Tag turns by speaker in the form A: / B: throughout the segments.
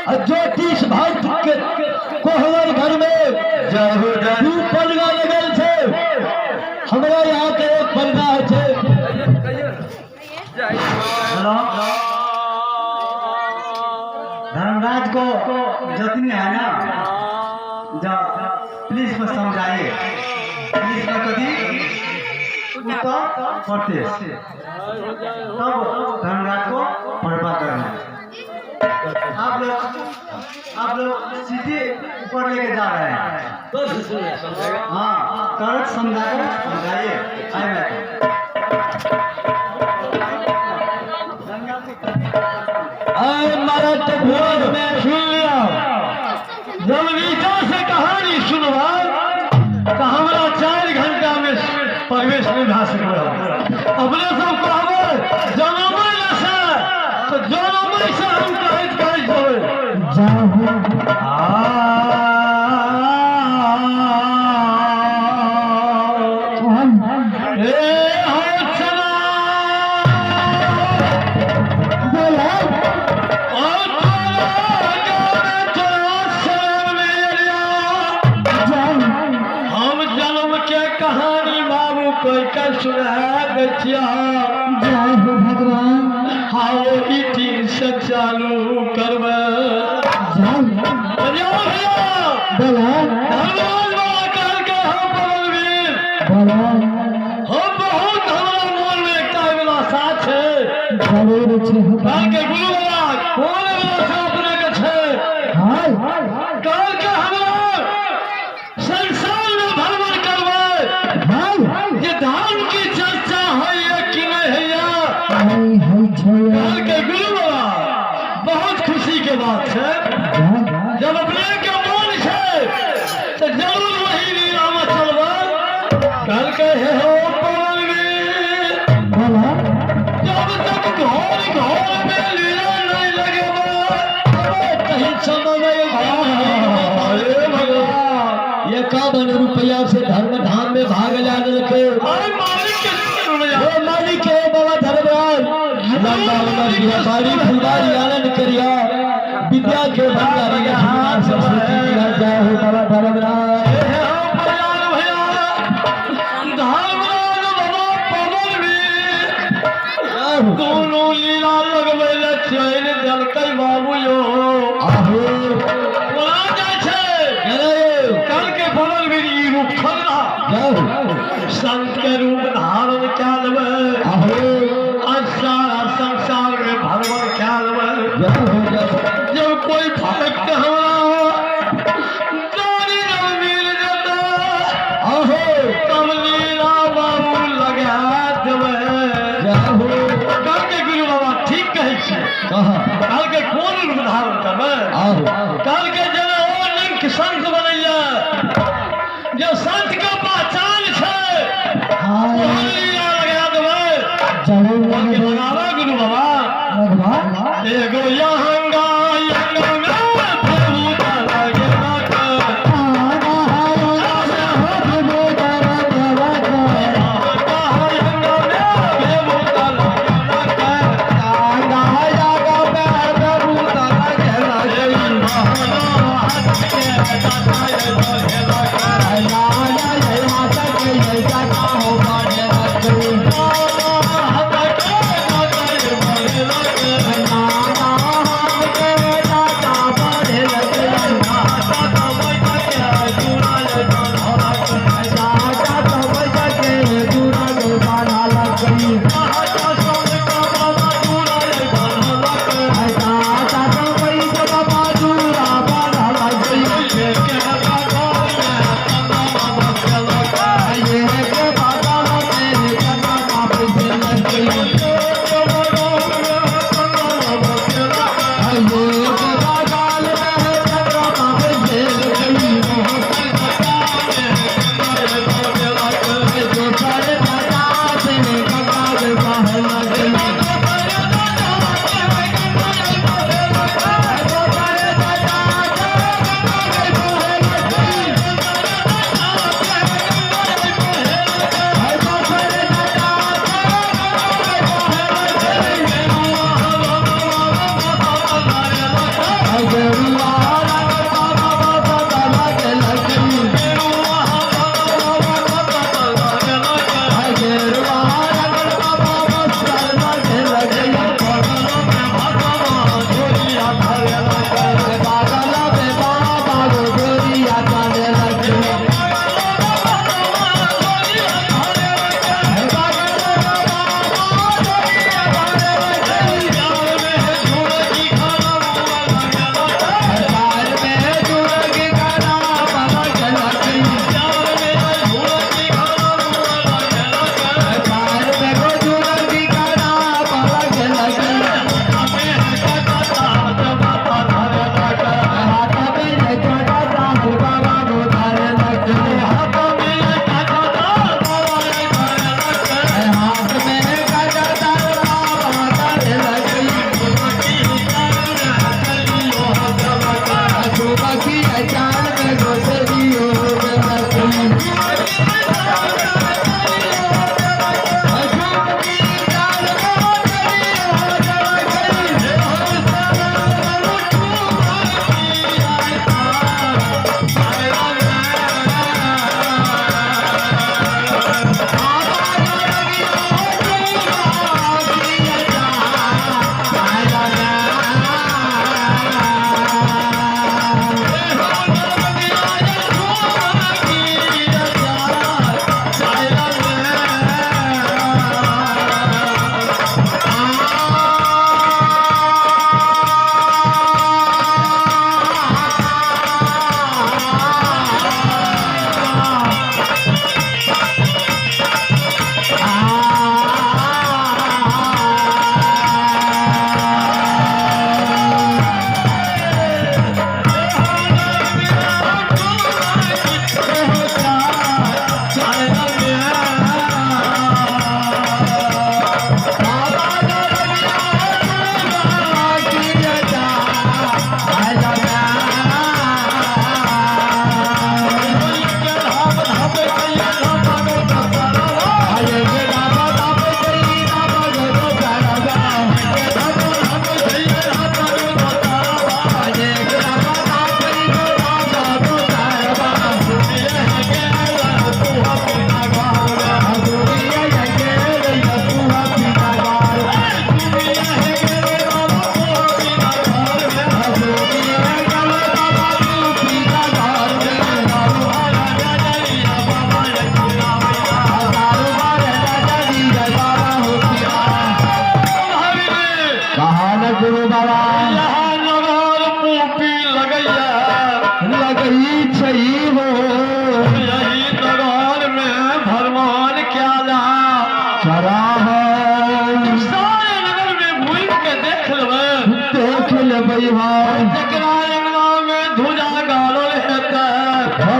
A: ज्योतिष भक्त के कोहबर घर में दू पलगा लगल छे। हमरा यहाँ के एक पलगा छे।
B: धर्मराज को जितनी है ना जो प्लीज को समझाइए, प्लीज को कभी तो पढ़ते तब धर्मराज को बर्बाद करना। आप लोग सीधे ऊपर लेके जा रहे हैं। हाँ करेक्ट समझाइए।
A: मरद भोज में सुन लिया। जब नीचा से कहानी सुनवा तो हमारा 4 घंटा में प्रवेश नहीं भा सकता। अपने सब कहब जनम से तो जनम से हम कहत
B: भगवान
A: हाँ मीटिंग से चालू करब। बहुत हमारा मन में एक अभिलाषा है। गुरु बाबा कौन अभिलाषा अपने के कल के हमरा संसार में भ्रमण करब। ये धाम की चर्चा है कि नहीं है। कल के गुरु बाबा बहुत खुशी के बात है। जब अपने के मन है तो जरूर वही लीला में चलब। कल के हो पवन जब तक घर में लीला नहीं लगे कहीं समय ये 51 रुपया से धर्म धाम में भाग जाने के मालिक है बाबा धर्मराज। लंबा उमर व्यापारी फुलवारी आनंद करिया विद्या के भंडारी सरस्वती जय हो बाबा धर्मराज। दोनों लीला लगवे चैन दलकै बाबू यो कल के फल भी रूप संत के रूप धारण क्या सारा संसार में भगवान क्या जब कोई भक्त मिल जाता तब लीला बाबू लगा देवे। कल के गुरु बाबा ठीक कहे कल के कौन रूप धारण करब। कल के जब संत बनैया जो संत के पहचान है लीला लगा देवे। बनावा गुरु बाबा एगो यहंगा
B: La la la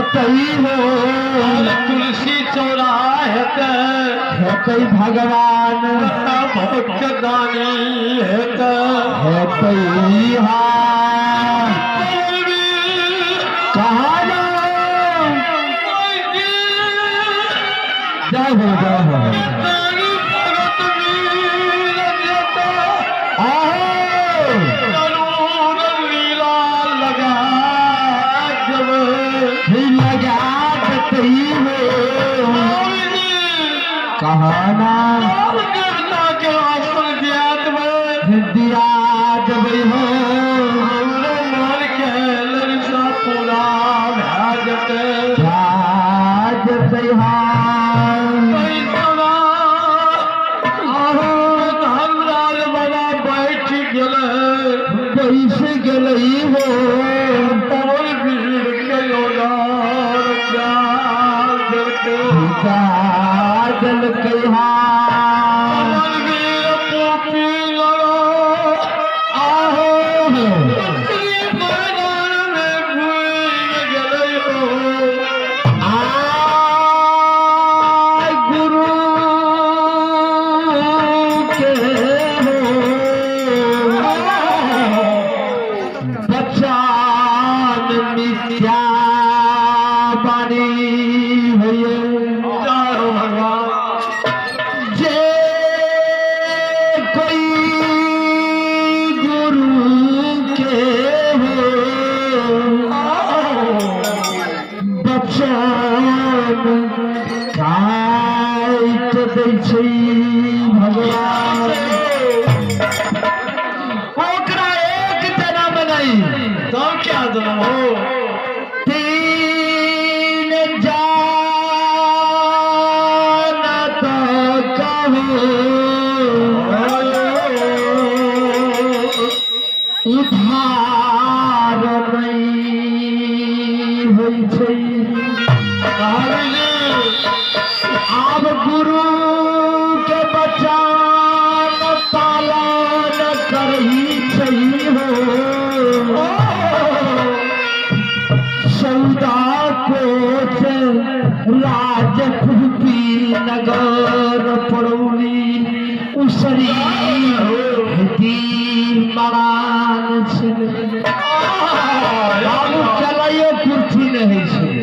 A: कतई हो तुलसी चौराहे हेतई भगवान भक्त दानी हेतई कहा जय हो जय हो कहाना देवता के आसन दिया देवे हो हमरे मन के ललसा पूरा भाजत धनराज बाबा बैठ गेले हो तोर वीर के जल कहा भगवान ओकरा एक जन्म नहीं तो क्या जन्म हो तीन जानत कहो उधार नहीं होइ छै आब गुरु के बचान पालन करही हो सौदा कोच राजपुरी नगर पड़ौली उसरी मरान चलाइयो कुर्सी नहीं छै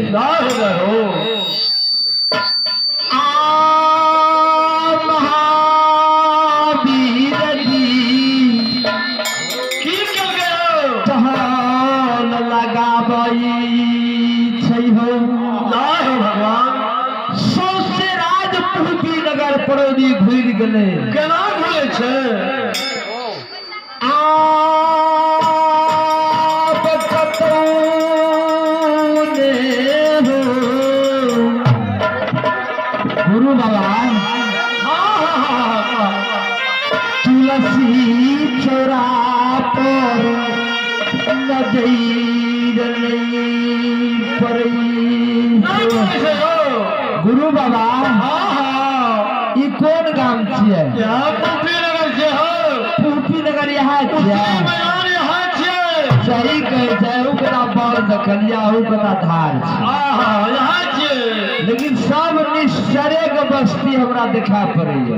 A: पड़ौनी घुर गए केना घुरे छै आप कतौ ने हो गुरु बाबा तुलसी चौरा पर नजर नहीं पड़ी गुरु बाबा ई कौन गाम छियै पूपी नगर से हो पूपी नगर यहाँ छियै सही कहै छै ओकरा बल देखलिया ओकरा धार छै यहाँ छियै लेकिन सब निश्चरे के बस्ती हमरा देखा पड़ैया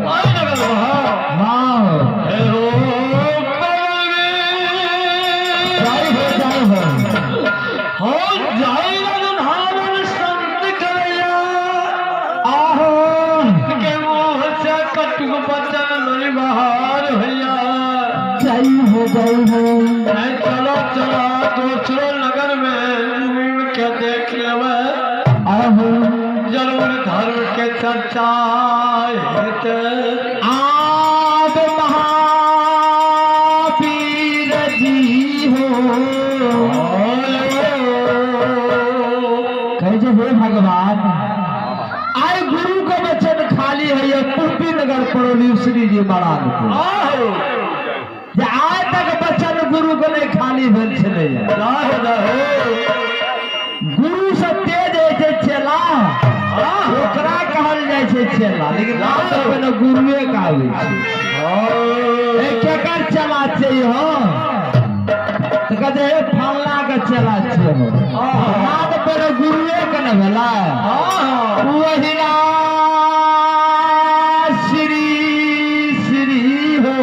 A: हाँ चलो चलो दूसरो नगर में के देख लेवे जरूर धर्म के चर्चा आप महावीर जी हो कहे जे हे भगवान आए गुरु का वचन खाली है पूपी नगर पड़ोली श्री जी महाराज को आज तक बचन गुरु को नहीं खाली भेल छे गुरु से तेज है चेला ओकरा कहल जाय छै चेला लेकिन नाम गुरुए का आवे छै केकर चला छै हो तो कहते फलना के चला छे नाम पर गुरुए के न भेला वही श्री श्री हो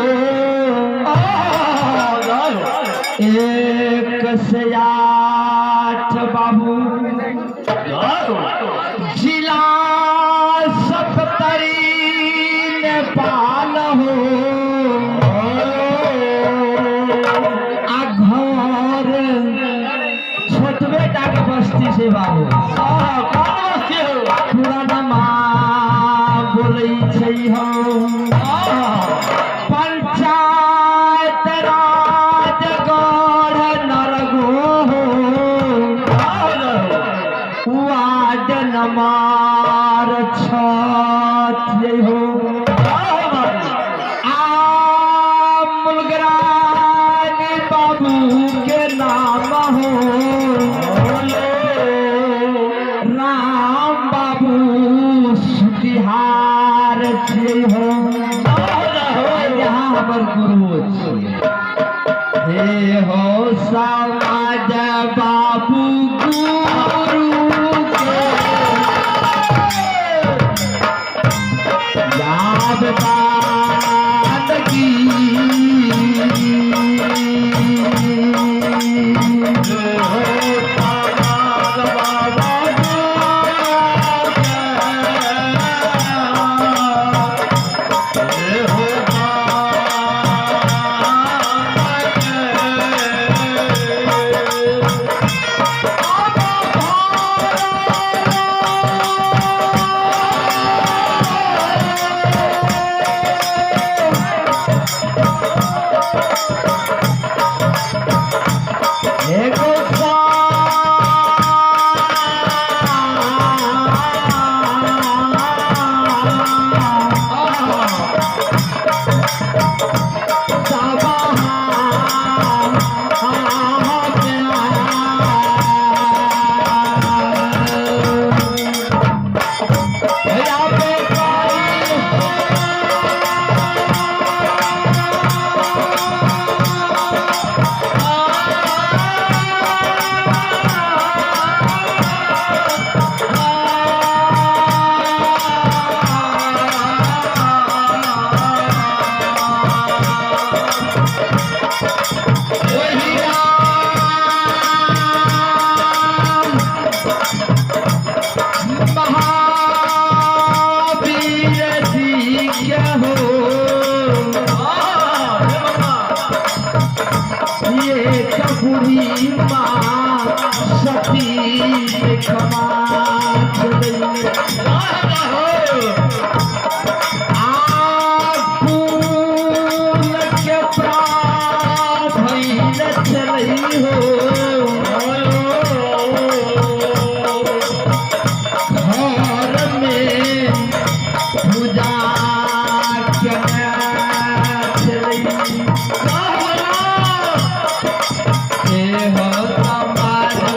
A: एक से 8 बाबू जिला सप्तरी नेपाल हो आ घर छोट बेटा के बस्ती से बाबू पुराना माँ बोलै छै हम पंचायत राज गढ़ नरगो वार्ड नंबर 6 हो मुलगरानी बाबू के नाम हो राम बाबू सुतिहार हो यहाँ हमर गुरु हे हो समाज बाबू गुरु के याद बादगी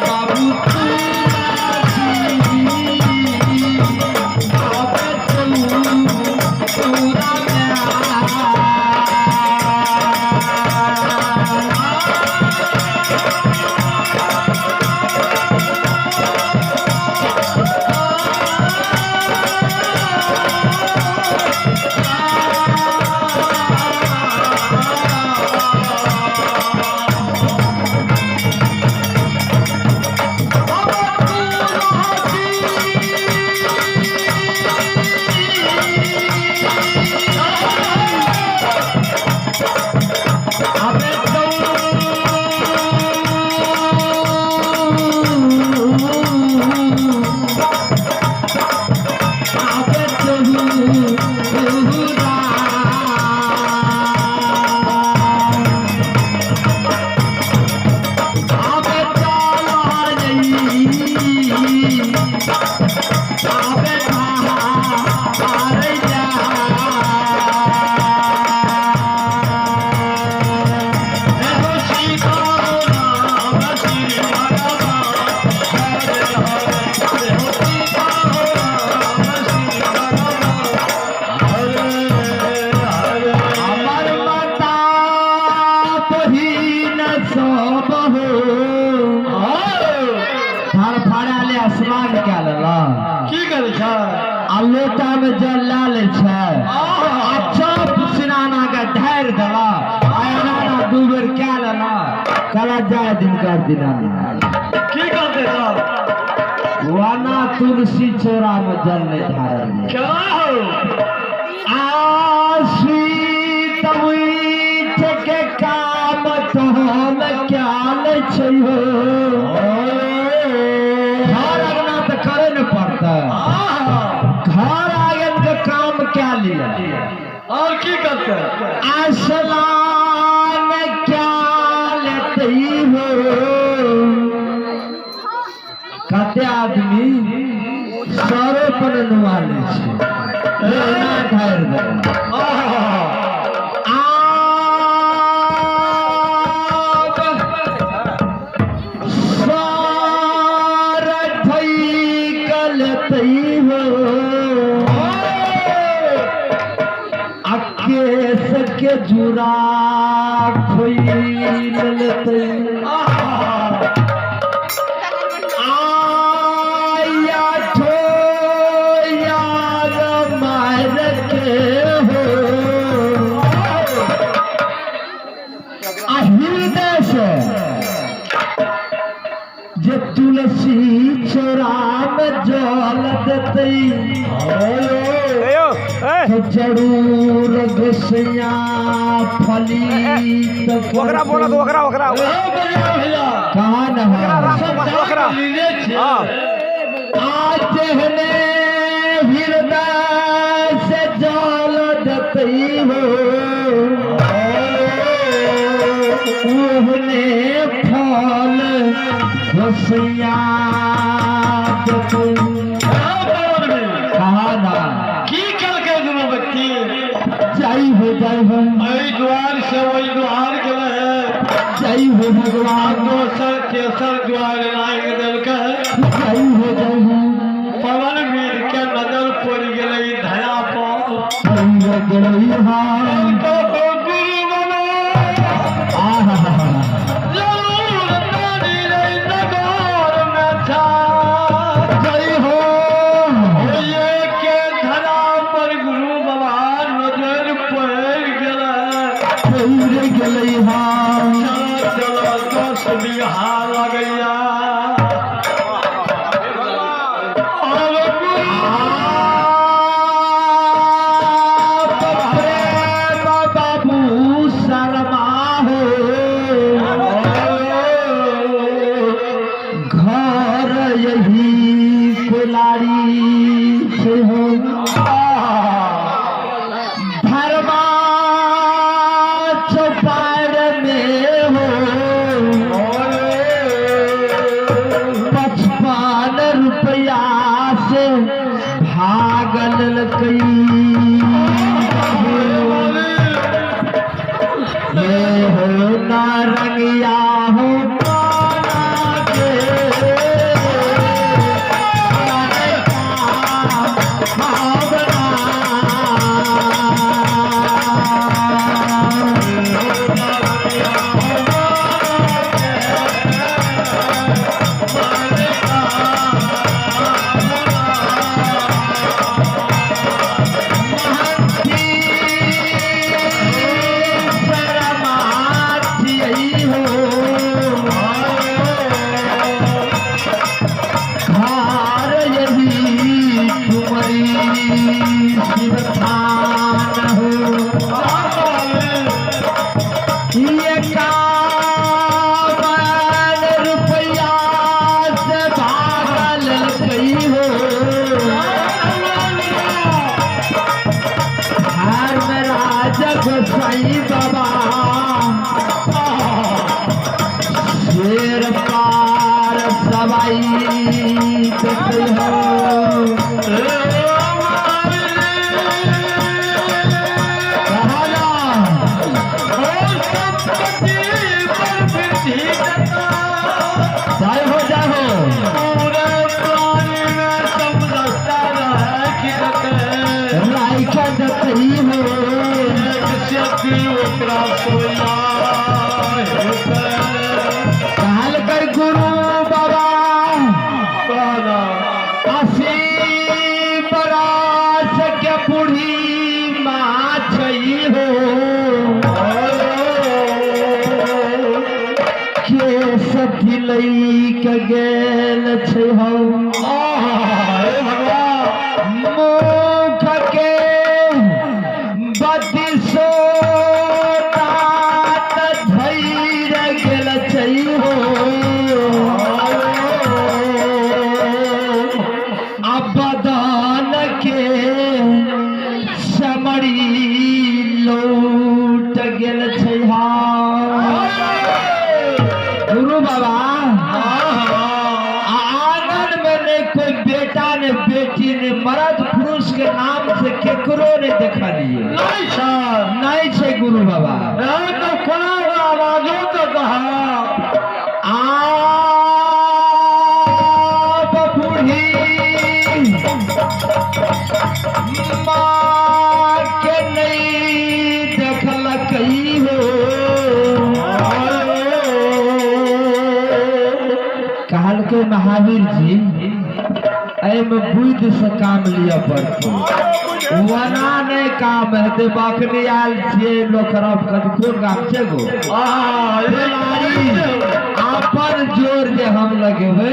A: बाबू
B: स्नान क्या लेला
A: की करे छ
B: आ लोटा में जल ला ले छै अच्छा स्नान के ढार देला आयना ना दू बेर क्या लेला कला जाय दिन कर दिना
A: की करते छ
B: वाना तुलसी चोरा में जल ले ढारल
A: क्या हो
B: आशी तवी के काम तो हम क्या ले छै हो घर अंगना तो करे न पड़ता घर आंगन के काम क्या लिया
A: और की करते
B: आसमान क्या लेते हो कते आदमी सरो पर नुआले छै ना ढार दे के जुरा खोई ललते आया छो यार मार के हो हृदय से जे तुलसी छोरा में जल देते जरूर घुसिया फली
C: ओकरा बोला तो ओकरा
B: कहाँ न आज ने हृदय से जल देती हो ओहने फल घुसिया कहाँ ना जय हो
A: द्वार से वही द्वार गए है
B: जय हो भगवान
A: दोसर तेसर द्वार लाग दिल के
B: जय हो
A: पवन वीर के नजर पड़ गई धया पर
B: गुरु
A: बनो जरूर तारी रही नगर में था
B: जय हो
A: ये के धरा पर गुरु बाबा नजर पड़
B: गई
A: चलो दस बिहार लगैया
B: बाबू शर्मा हो घर यही कुलारी से हो धर्मा चौपार में हो 55 रुपया से भागल कई ये हो नारंगिया हो साईं बाबा शेर पार सवाई देते हो कहल कर गुरु बाबा गेल छै हम
A: हे भगवान
B: मुख के बदिसो तात धैर गेल छै हो अबदान के समरी लौट गेल छै गुरु बाबा आंगन में नहीं कोई बेटा ने बेटी ने मर्द पुरुष के नाम से केकरो ने देखलिए
A: नहीं सर
B: नहीं छै गुरु बाबा
A: तो कोना आवाजों तो कहा
B: आप बूढ़ी माँ के नहीं देखल कई हो कहल के महावीर जी में बुद्ध से काम लिया पड़ते वना नहीं काम है ते बाकने आयल छे लोखरब कद कोन काम छे गो अपन जोर जे हम लगेबे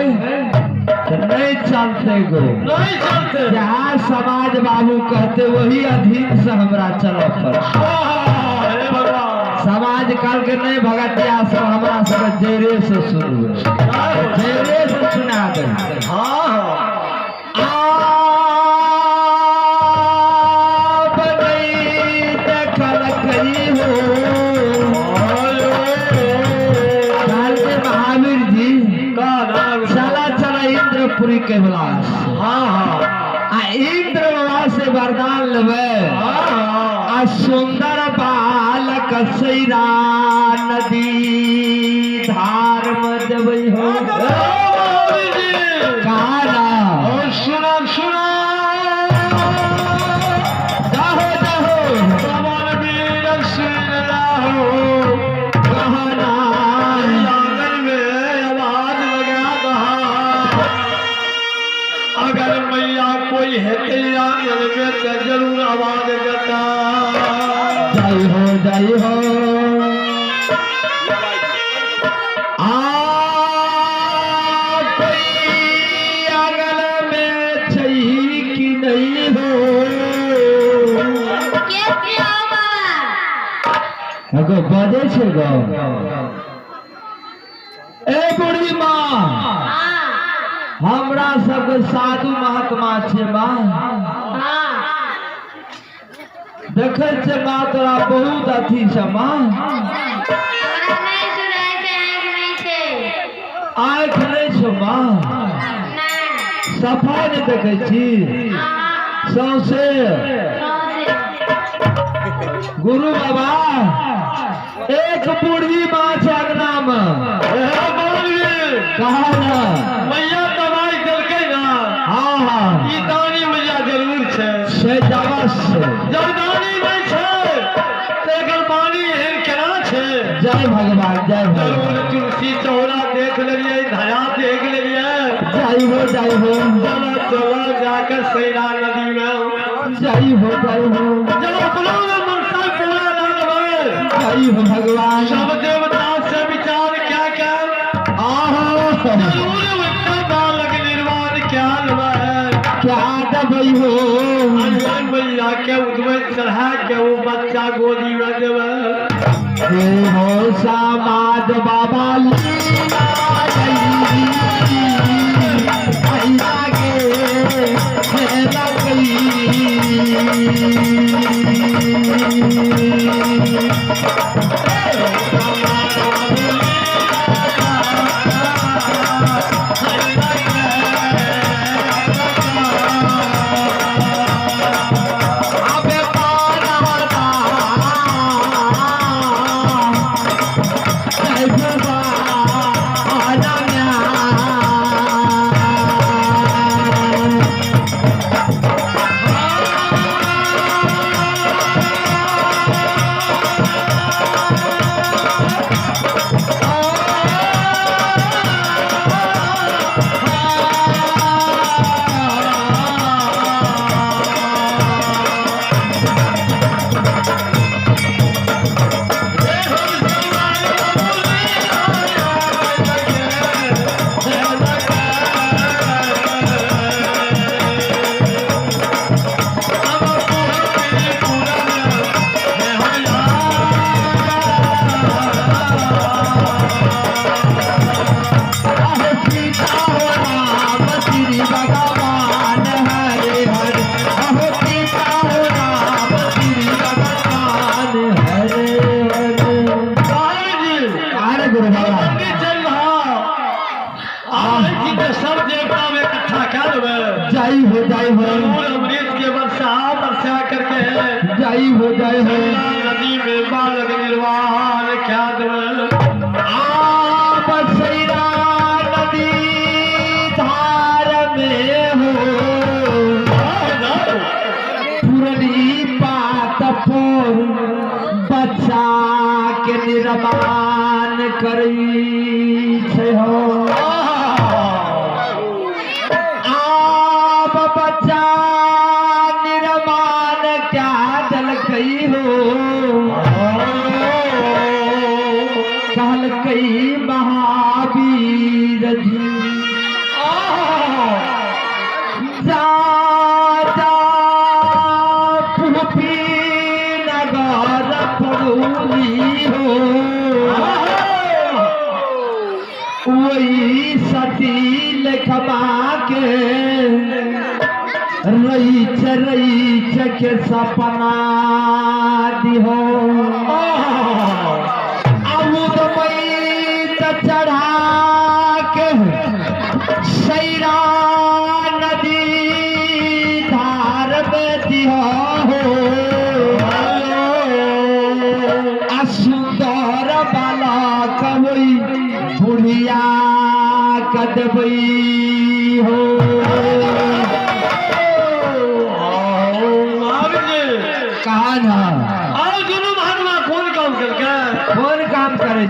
B: तो नहीं चलते गो
A: नहीं चलते
B: जहाँ समाज बाबू कहते वही अधीन से हमरा चल पर
A: हे भगवान
B: समाज काल के नहीं भगतिया सब हमरा सब जेरे से शुरू जेरे से सुना दे
A: हाँ
B: आप नहीं देखल कई हो काल के महावीर जी चला चला इंद्रपुरी के विलास आ इंद्र बाबा से वरदान लेवे आ सुंदर बालक सैरा नदी धार में देवे हो काला
A: सुना सुना
B: जाहो जाहो
A: कमल वीर सुन लाहो
B: कहना
A: आंगन में आवाज लगा कहा अगर मैया कोई है आंगन में तो जरूर आवाज देता
B: जय हो कोई आंगन में छही कि नहीं हो अगो बजे छे गो ए बुढ़ी माँ हमरा सब साधु महात्मा छे माँ देखे छे माँ तोरा बहुत अथी छे माँ आँख नहीं छो माँ सफाई नहीं देखे छी सौसे गुरु बाबा एक बूढ़ी माँ छे अंगना में कहा ना
A: मैया दवाई देलकै ना
B: हाँ हाँ
A: ई दानी मैया जरूर छै
B: से जबस
A: जब दानी नहीं छै तो एकर बानी एहन केना छै
B: जय भगवान जय
A: जरूर
B: भगवान
A: तुलसी चौरा देख लेलिए धया देख लेलिए
B: जय हो
A: चलो चलो जाकर सैरा नदी में
B: जय हो
A: जब अपना मनसा पूरा लगवे
B: जय हो भगवान
A: सब देवता से विचार क्या क्या जरूर उतना बालक निर्माण क्या लगे
B: क्या दबई हो
A: अंजन मैया के उद्वत चढ़ा के वो बच्चा गोदी में देवे
B: हे हो समाज बाबा लीला
A: जी के सब देवता में इकट्ठा कर दे
B: जाई हो
A: जरूर अमृत के वर्षा करके
B: जाई हो
A: नदी में बालक निर्वाण क्या दे
B: बसैरा नदी धार में हो पुरनी पात पर बच्चा के निर्माण करी छे हो आप बच्चा निर्माण क्या दलकई हो कहलकई महावीर जी जा जा पुपी नगर पड़ोली हो वही सती लेखमा के रईच के सपना दिहो चढ़ा के सैरा नदी धार में दिया हो सुंदर बाला कवई बुढ़िया कदबई हो कहा ना कौन काम करे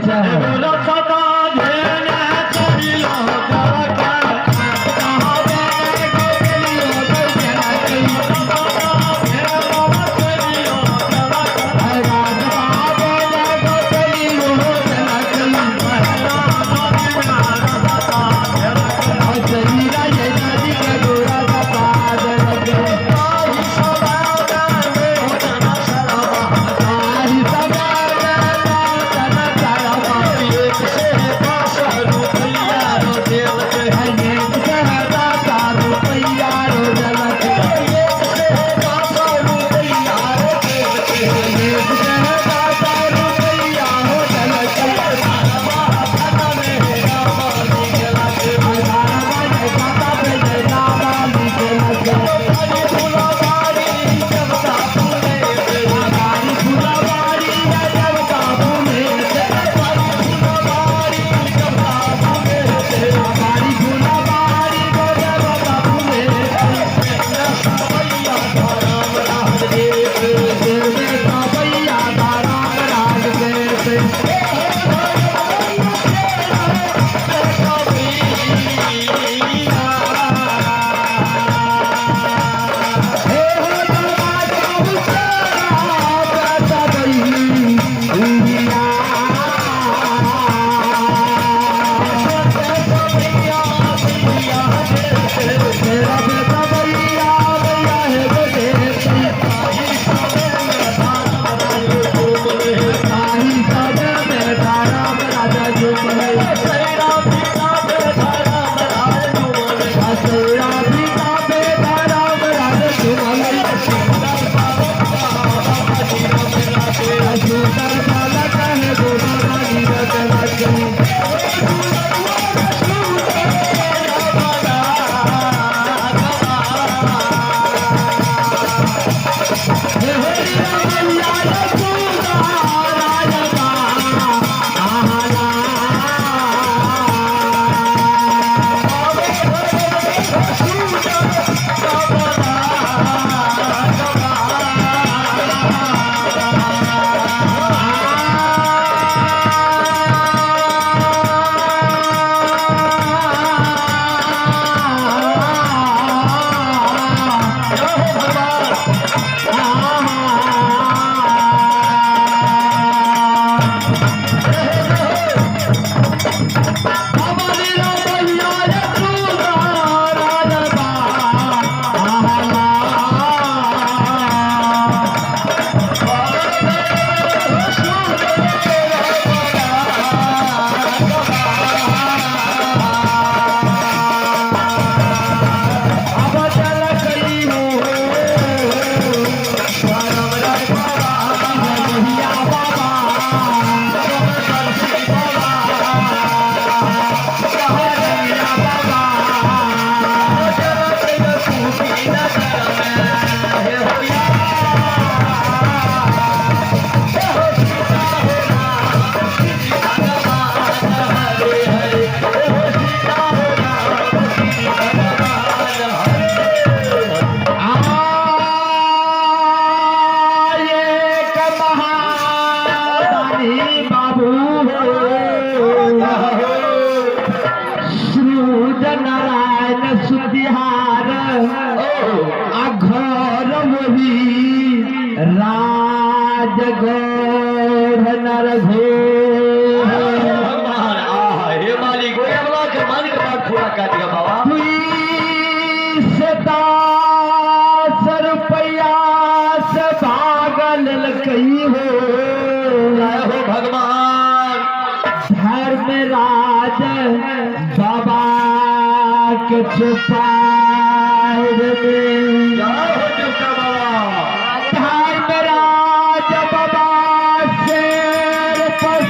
B: घर वही राजगौर नर
A: भगवान हे मालिक वो अमला के मन के बात पूरा कर दिया बाबा।
B: से 10 रुपया से भागल कई हो
A: भगवान
B: धर्मराज बाबा के चुपाए में धर्मराज बाबा से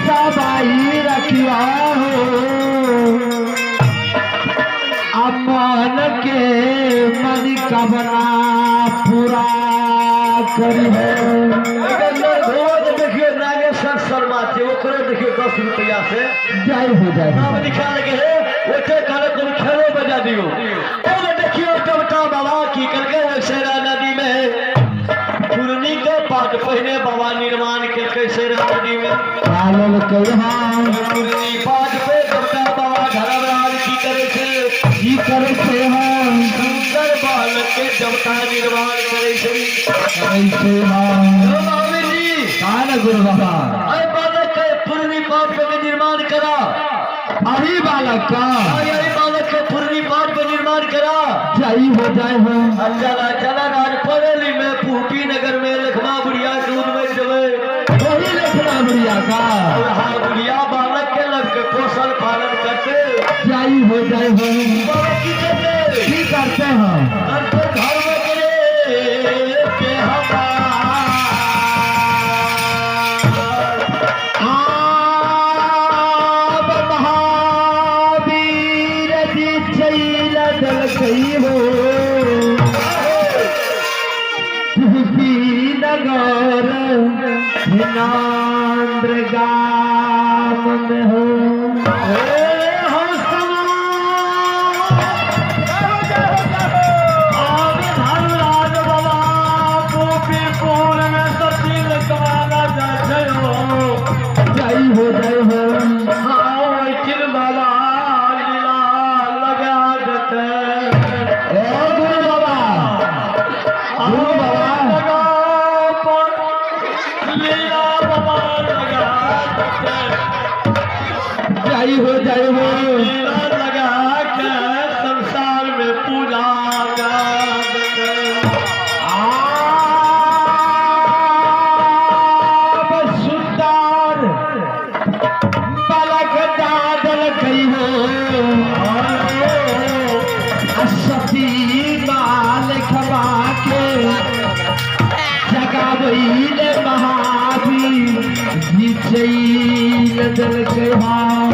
B: सबाई रखिया हो अमन के मन कबना पूरा करी है।
A: देखिए नागेश्वर शर्मा थे ओकरे देखिए 10 रुपया से
B: जय हो जाए
A: नाम लिखा लगे है ओते काले को खेलो बजा दियो। और देखियो कवटा बाबा की करके सेरा नदी में पुरनी के पाट पहले बाबा निर्माण के सेरा नदी में
B: पालन कहा
A: पुरनी पाट पे कवटा बाबा धर्मराज की करे छे सुंदर बाल के देवता निर्माण करे छे
B: कैसे
A: महावीर जी
B: कान गुरु बाबा
A: अरे बालक के पुरनी पाट पे निर्माण करा
B: अभी बालक का
A: यही बालक के पुरनी पाट पे निर्माण करा
B: जय हो जाए हो
A: चला चला राज परेली में पूपी नगर में लखमा बुढ़िया दूध में जबे
B: वही लखना बुढ़िया का
A: और हाँ बुढ़िया बालक के लग के पोषण पालन करते
B: जय हो जाए हो
A: बालक की करते
B: की करते हैं
A: करते घर में करे के
B: आप महावीर जी चैल दल गई हो नगर नांद्र गाम में हो जय हो जय हो गुरु बाबा जय हो जय हो
A: लगा के संसार में पूजा
B: आप सुंदर बालक दादल कई हो सती माल खबा के जगावैल महावीर जी चैल दल के भाव